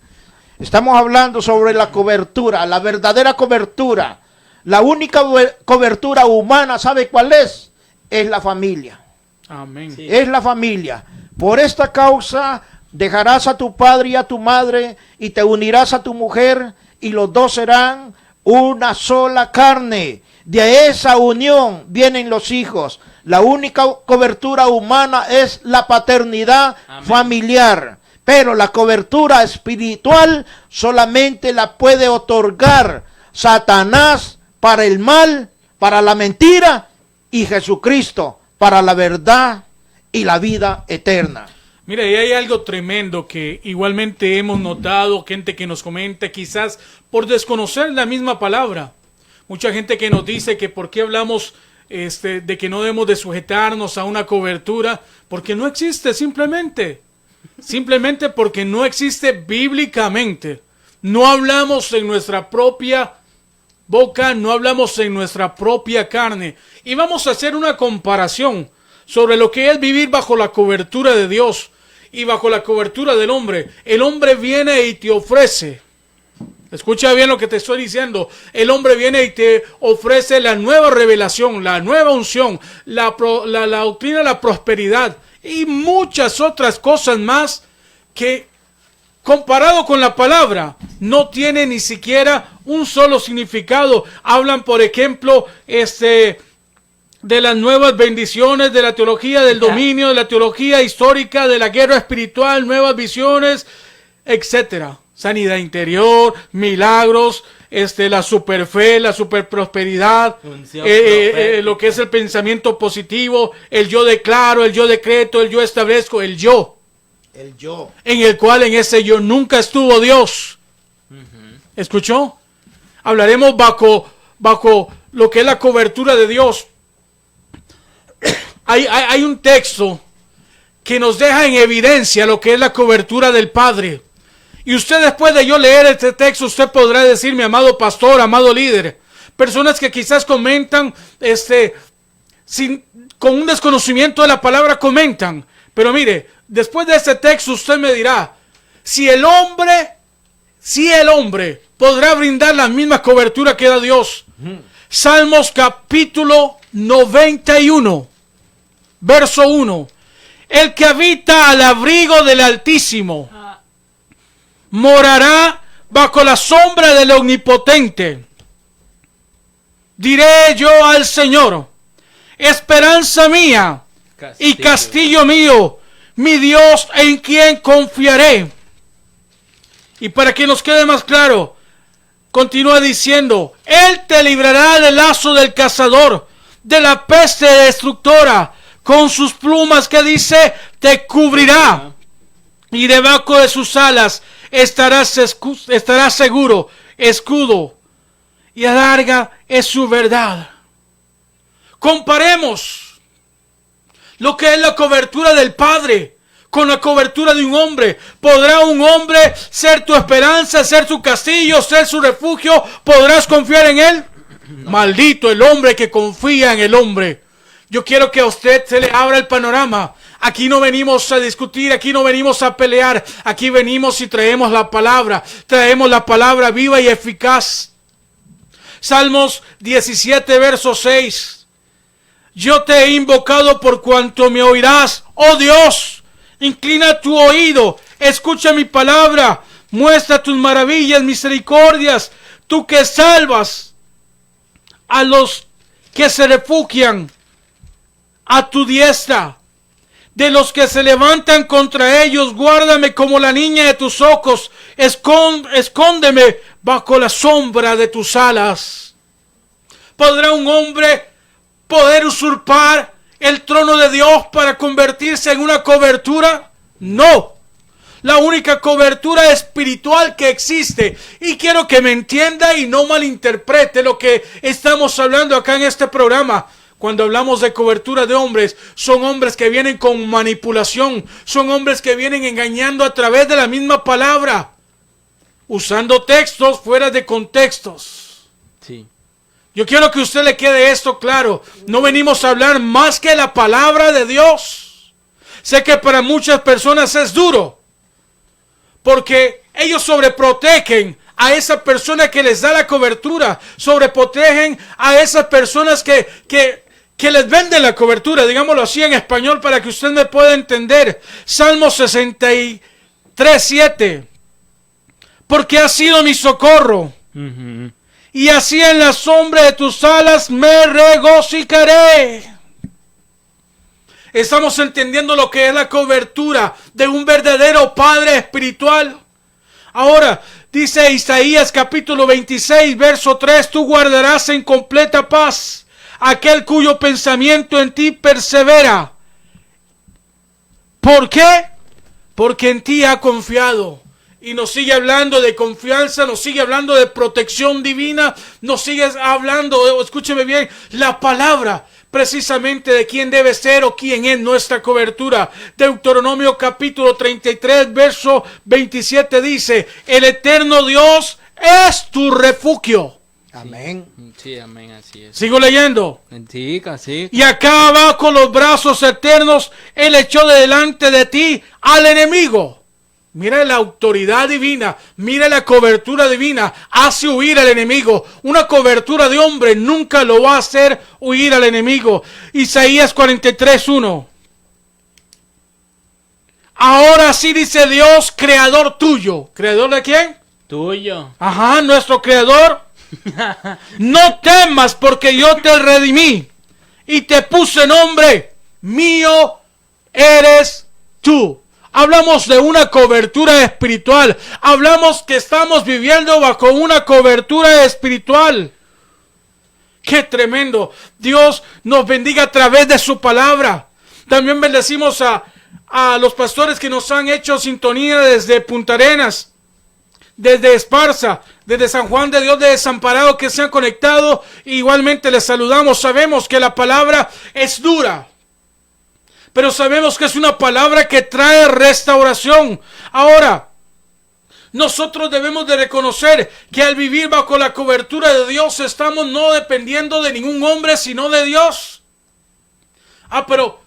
Estamos hablando sobre la cobertura, la verdadera cobertura. La única cobertura humana, ¿sabe cuál es? Es la familia.
Amén.
Sí. Es la familia. Por esta causa dejarás a tu padre y a tu madre y te unirás a tu mujer y los dos serán una sola carne. De esa unión vienen los hijos. La única cobertura humana es la paternidad familiar. Pero la cobertura espiritual solamente la puede otorgar Satanás para el mal, para la mentira, y Jesucristo para la verdad y la vida eterna.
Mira, y hay algo tremendo que igualmente hemos notado, gente que nos comenta, quizás por desconocer la misma palabra. Mucha gente que nos dice que por qué hablamos de que no debemos de sujetarnos a una cobertura, porque no existe simplemente porque no existe bíblicamente. No hablamos en nuestra propia boca, no hablamos en nuestra propia carne. Y vamos a hacer una comparación sobre lo que es vivir bajo la cobertura de Dios y bajo la cobertura del hombre. El hombre viene y te ofrece, escucha bien lo que te estoy diciendo, el hombre viene y te ofrece la nueva revelación, la nueva unción, la doctrina de la prosperidad y muchas otras cosas más que, comparado con la palabra, no tiene ni siquiera un solo significado. Hablan, por ejemplo, de las nuevas bendiciones, de la teología del dominio, de la teología histórica, de la guerra espiritual, nuevas visiones, etcétera. Sanidad interior, milagros, la superfe, la superprosperidad, lo que es el pensamiento positivo, el yo declaro, el yo decreto, el yo establezco, el yo.
El yo.
En el cual en ese yo nunca estuvo Dios. ¿Escuchó? Hablaremos bajo lo que es la cobertura de Dios. Hay un texto que nos deja en evidencia lo que es la cobertura del Padre. Y usted, después de yo leer este texto, usted podrá decir, mi amado pastor, amado líder, personas que quizás comentan con un desconocimiento de la palabra, comentan. Pero mire, después de este texto usted me dirá, si el hombre podrá brindar la misma cobertura que da Dios. Salmos capítulo 91, verso 1. El que habita al abrigo del Altísimo morará bajo la sombra del Omnipotente. Diré yo al Señor, esperanza mía y castillo mío, mi Dios en quien confiaré. Y para que nos quede más claro, continúa diciendo, Él te librará del lazo del cazador, de la peste destructora, con sus plumas, que dice, te cubrirá, y debajo de sus alas estarás seguro, escudo y alarga es su verdad. Comparemos lo que es la cobertura del Padre con la cobertura de un hombre. ¿Podrá un hombre ser tu esperanza, ser su castillo, ser su refugio? ¿Podrás confiar en él? No. Maldito el hombre que confía en el hombre. Yo quiero que a usted se le abra el panorama. Aquí no venimos a discutir, aquí no venimos a pelear, aquí venimos y traemos la palabra viva y eficaz. Salmos 17, verso 6. Yo te he invocado por cuanto me oirás, oh Dios, inclina tu oído, escucha mi palabra, muestra tus maravillas, misericordias, tú que salvas a los que se refugian a tu diestra. De los que se levantan contra ellos, guárdame como la niña de tus ojos. Escóndeme bajo la sombra de tus alas. ¿Podrá un hombre poder usurpar el trono de Dios para convertirse en una cobertura? No. La única cobertura espiritual que existe. Y quiero que me entienda y no malinterprete lo que estamos hablando acá en este programa. Cuando hablamos de cobertura de hombres, son hombres que vienen con manipulación, son hombres que vienen engañando a través de la misma palabra, usando textos fuera de contextos.
Sí.
Yo quiero que a usted le quede esto claro. No venimos a hablar más que la palabra de Dios. Sé que para muchas personas es duro, porque ellos sobreprotegen a esa persona que les da la cobertura, sobreprotegen a esas personas que les venden la cobertura, digámoslo así en español para que usted me pueda entender. Salmo 63:7. Porque has sido mi socorro, y así en la sombra de tus alas me regocijaré. Estamos entendiendo lo que es la cobertura de un verdadero padre espiritual. Ahora, dice Isaías capítulo 26, verso 3, tú guardarás en completa paz aquel cuyo pensamiento en ti persevera. ¿Por qué? Porque en ti ha confiado. Y nos sigue hablando de confianza, nos sigue hablando de protección divina, nos sigue hablando, escúcheme bien, la palabra precisamente de quién debe ser o quién es nuestra cobertura. Deuteronomio capítulo 33, verso 27 dice, el eterno Dios es tu refugio.
Amén.
Sí, amén, así es.
Sigo leyendo.
Sí, casi.
Y acá abajo los brazos eternos, Él echó de delante de ti al enemigo. Mira la autoridad divina, mira la cobertura divina, hace huir al enemigo. Una cobertura de hombre nunca lo va a hacer huir al enemigo. Isaías 43:1. Ahora sí dice Dios, creador tuyo. ¿Creador de quién?
Tuyo.
Ajá, nuestro creador. No temas porque yo te redimí y te puse nombre. Mío eres tú. Hablamos de una cobertura espiritual. Hablamos que estamos viviendo bajo una cobertura espiritual. ¡Qué tremendo! Dios nos bendiga a través de su palabra. También bendecimos a los pastores que nos han hecho sintonía desde Punta Arenas, desde Esparza, desde San Juan de Dios de Desamparado, que se han conectado. Igualmente les saludamos. Sabemos que la palabra es dura, pero sabemos que es una palabra que trae restauración. Ahora, nosotros debemos de reconocer que al vivir bajo la cobertura de Dios, estamos no dependiendo de ningún hombre, sino de Dios. Pero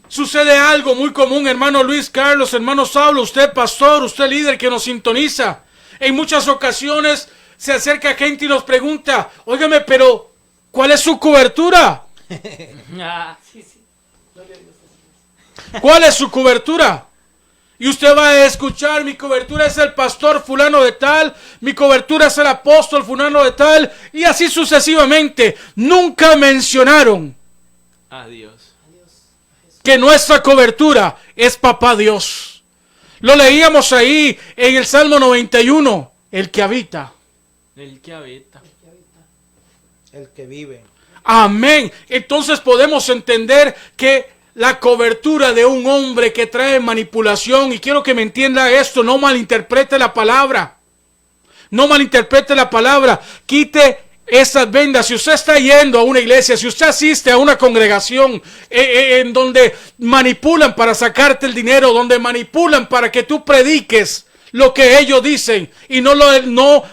sucede algo muy común, hermano Luis Carlos, hermano Saulo, usted pastor, usted líder que nos sintoniza. En muchas ocasiones se acerca gente y nos pregunta, óigame, pero ¿cuál es su cobertura? ¿Cuál es su cobertura? Y usted va a escuchar, mi cobertura es el pastor fulano de tal, mi cobertura es el apóstol fulano de tal, y así sucesivamente. Nunca mencionaron que nuestra cobertura es Papá Dios. Lo leíamos ahí en el Salmo 91, el que habita.
El que habita.
El que vive.
Amén. Entonces podemos entender que la cobertura de un hombre que trae manipulación, y quiero que me entienda esto, no malinterprete la palabra. No malinterprete la palabra. Quite esas vendas. Si usted está yendo a una iglesia, si usted asiste a una congregación en donde manipulan para sacarte el dinero, donde manipulan para que tú prediques lo que ellos dicen y no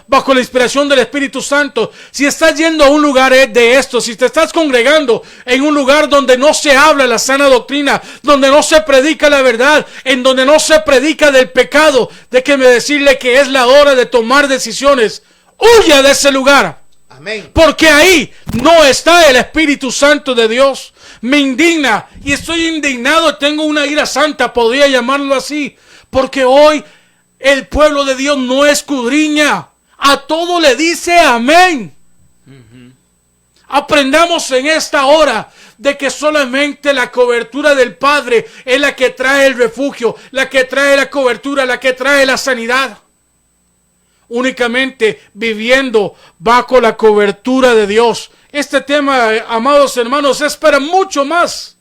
bajo la inspiración del Espíritu Santo. Si estás yendo a un lugar de esto, si te estás congregando en un lugar donde no se habla la sana doctrina, donde no se predica la verdad, en donde no se predica del pecado, déjeme decirle que es la hora de tomar decisiones. Huya de ese lugar.
Amén.
Porque ahí no está el Espíritu Santo de Dios. Me indigna y estoy indignado, tengo una ira santa, podría llamarlo así, porque hoy el pueblo de Dios no escudriña a todo le dice amén. Aprendamos en esta hora de que solamente la cobertura del Padre es la que trae el refugio, la que trae la cobertura, la que trae la sanidad. Únicamente viviendo bajo la cobertura de Dios. Este tema, amados hermanos, es para mucho más.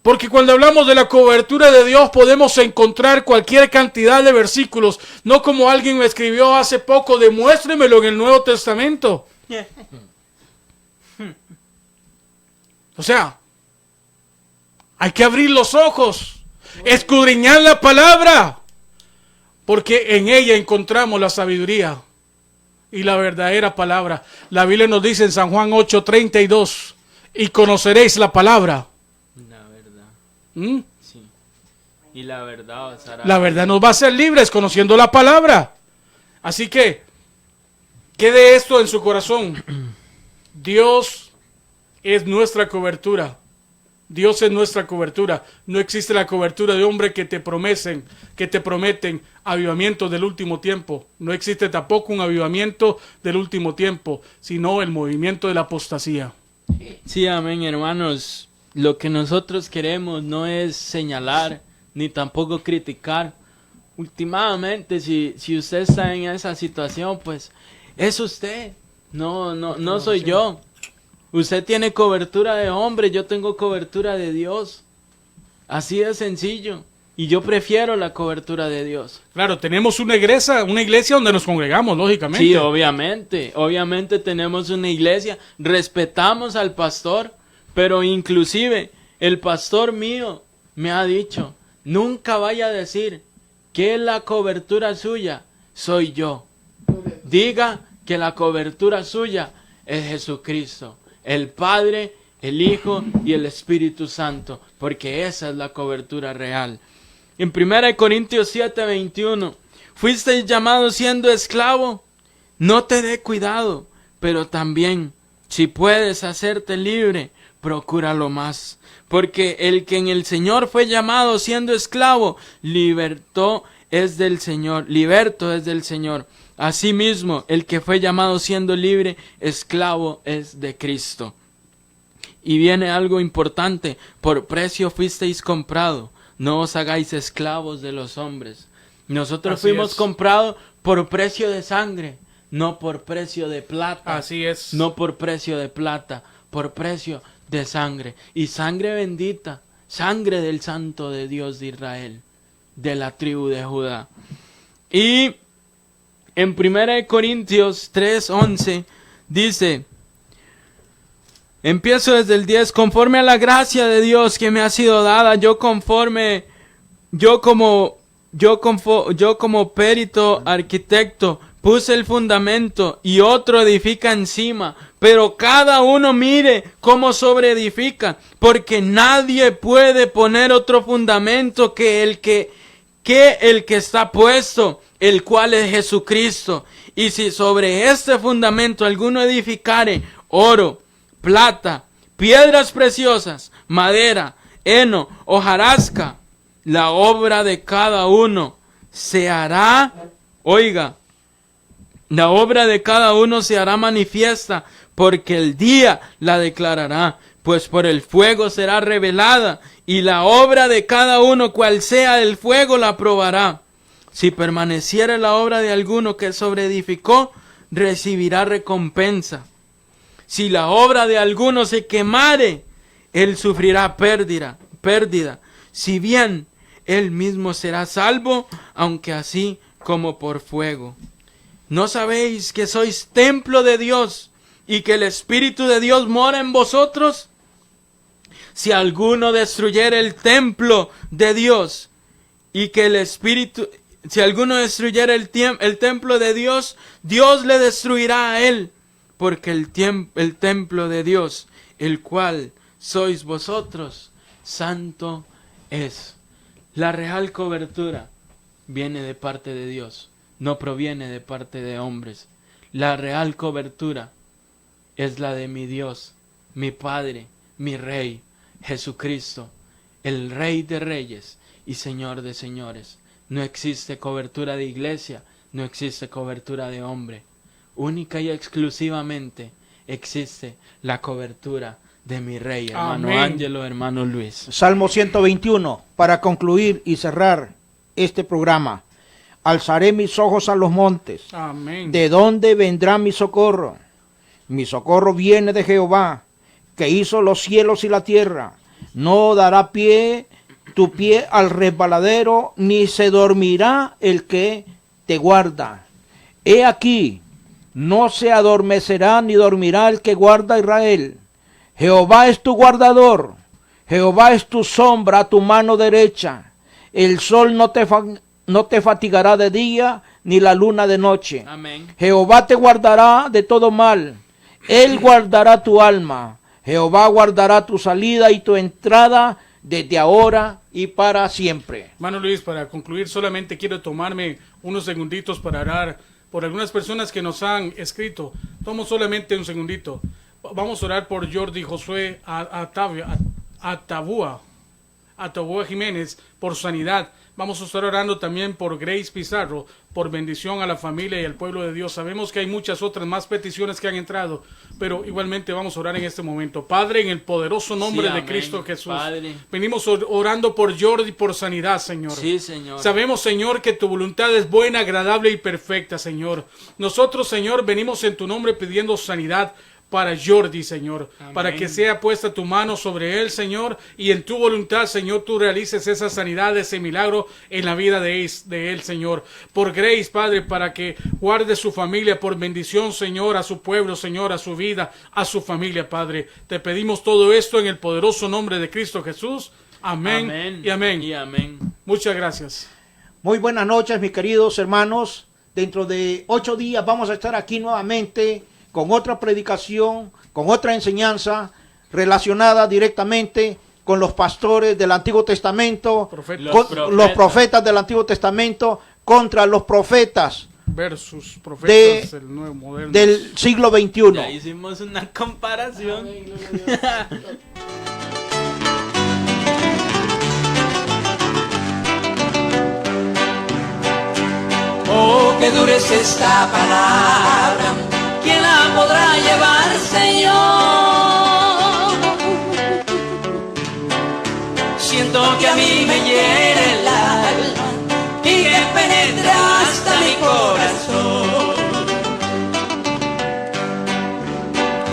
Porque cuando hablamos de la cobertura de Dios podemos encontrar cualquier cantidad de versículos. No como alguien me escribió hace poco, demuéstremelo en el Nuevo Testamento. O sea, hay que abrir los ojos, escudriñar la palabra, porque en ella encontramos la sabiduría y la verdadera palabra. La Biblia nos dice en San Juan 8:32, y conoceréis la palabra.
La verdad.
¿Mm?
Sí. Y la verdad os hará.
La verdad nos va a hacer libres conociendo la palabra. Así que, quede esto en su corazón. Dios es nuestra cobertura. Dios es nuestra cobertura. No existe la cobertura de hombre que te prometen avivamiento del último tiempo. No existe tampoco un avivamiento del último tiempo, sino el movimiento de la apostasía.
Sí, amén, hermanos. Lo que nosotros queremos no es señalar ni tampoco criticar. Últimamente, si usted está en esa situación, pues es usted. No soy yo. Usted tiene cobertura de hombre, yo tengo cobertura de Dios. Así de sencillo. Y yo prefiero la cobertura de Dios.
Claro, tenemos una iglesia donde nos congregamos, lógicamente.
Sí, obviamente tenemos una iglesia, respetamos al pastor, pero inclusive el pastor mío me ha dicho, nunca vaya a decir que la cobertura suya soy yo. Diga que la cobertura suya es Jesucristo, el Padre, el Hijo y el Espíritu Santo, porque esa es la cobertura real. En 1 Corintios 7:21, fuisteis llamados siendo esclavo, no te dé cuidado, pero también, si puedes hacerte libre, procúralo más, porque el que en el Señor fue llamado siendo esclavo, liberto es del Señor. Asimismo, el que fue llamado siendo libre, esclavo es de Cristo. Y viene algo importante, por precio fuisteis comprado, no os hagáis esclavos de los hombres. Nosotros fuimos comprados por precio de sangre, no por precio de plata.
Así es.
No por precio de plata, por precio de sangre. Y sangre bendita, sangre del Santo de Dios de Israel, de la tribu de Judá. Y en 1 Corintios 3:11 dice, empiezo desde el 10, conforme a la gracia de Dios que me ha sido dada, yo como perito arquitecto puse el fundamento y otro edifica encima, pero cada uno mire cómo sobreedifica, porque nadie puede poner otro fundamento que el que está puesto, el cual es Jesucristo. Y si sobre este fundamento alguno edificare oro, plata, piedras preciosas, madera, heno, hojarasca, la obra de cada uno se hará, la obra de cada uno se hará manifiesta, porque el día la declarará, pues por el fuego será revelada, y la obra de cada uno, cual sea el fuego, la probará. Si permaneciere la obra de alguno que sobreedificó, recibirá recompensa. Si la obra de alguno se quemare, él sufrirá pérdida. Si bien él mismo será salvo, aunque así como por fuego. ¿No sabéis que sois templo de Dios y que el Espíritu de Dios mora en vosotros? Si alguno destruyere el templo de Dios y que el Espíritu... Si alguno destruyere el templo de Dios, Dios le destruirá a él, porque el templo de Dios, el cual sois vosotros, santo es. La real cobertura viene de parte de Dios, no proviene de parte de hombres. La real cobertura es la de mi Dios, mi Padre, mi Rey, Jesucristo, el Rey de Reyes y Señor de Señores. No existe cobertura de iglesia no existe cobertura de hombre. Única y exclusivamente existe la cobertura de mi rey, hermano
Amén.
Ángelo, hermano Luis.
Salmo 121, para concluir y cerrar este programa. Alzaré mis ojos a los montes.
Amén.
¿De dónde vendrá mi socorro? Mi socorro viene de Jehová, que hizo los cielos y la tierra. No dará tu pie al resbaladero, ni se dormirá el que te guarda. He aquí, no se adormecerá ni dormirá el que guarda a Israel. Jehová es tu guardador, Jehová es tu sombra a tu mano derecha. El sol no te fatigará de día, ni la luna de noche.
Amén.
Jehová te guardará de todo mal, Él guardará tu alma. Jehová guardará tu salida y tu entrada desde ahora y para siempre.
Hermano Luis, para concluir, solamente quiero tomarme unos segunditos para orar por algunas personas que nos han escrito. Tomo solamente un segundito. Vamos a orar por Jordi Josué Atabúa Jiménez, por sanidad. Vamos a estar orando también por Grace Pizarro, por bendición a la familia y al pueblo de Dios. Sabemos que hay muchas otras más peticiones que han entrado, pero igualmente vamos a orar en este momento. Padre, en el poderoso nombre de
amén.
Cristo Jesús,
Padre.
venimos orando por Jordi, por sanidad, Señor.
Sí, Señor.
Sabemos, Señor, que tu voluntad es buena, agradable y perfecta, Señor. Nosotros, Señor, venimos en tu nombre pidiendo sanidad para Jordi, Señor,
amén.
para que sea puesta tu mano sobre él, Señor, y en tu voluntad, Señor, tú realices esa sanidad, ese milagro en la vida de él, Señor. Por Grace, Padre, para que guarde su familia, por bendición, Señor, a su pueblo, Señor, a su vida, a su familia, Padre. Te pedimos todo esto en el poderoso nombre de Cristo Jesús. Amén,
Amén
y amén.
y amén.
Muchas gracias.
Muy buenas noches, mis queridos hermanos. Dentro de 8 días vamos a estar aquí nuevamente con otra predicación, con otra enseñanza relacionada directamente con los pastores del Antiguo Testamento, los profetas del Antiguo Testamento contra los profetas
versus profetas del nuevo moderno
del siglo XXI.
Ya hicimos una comparación.
Oh, que dura es esta palabra, ¿quién la podrá llevar, Señor? Siento que a mí me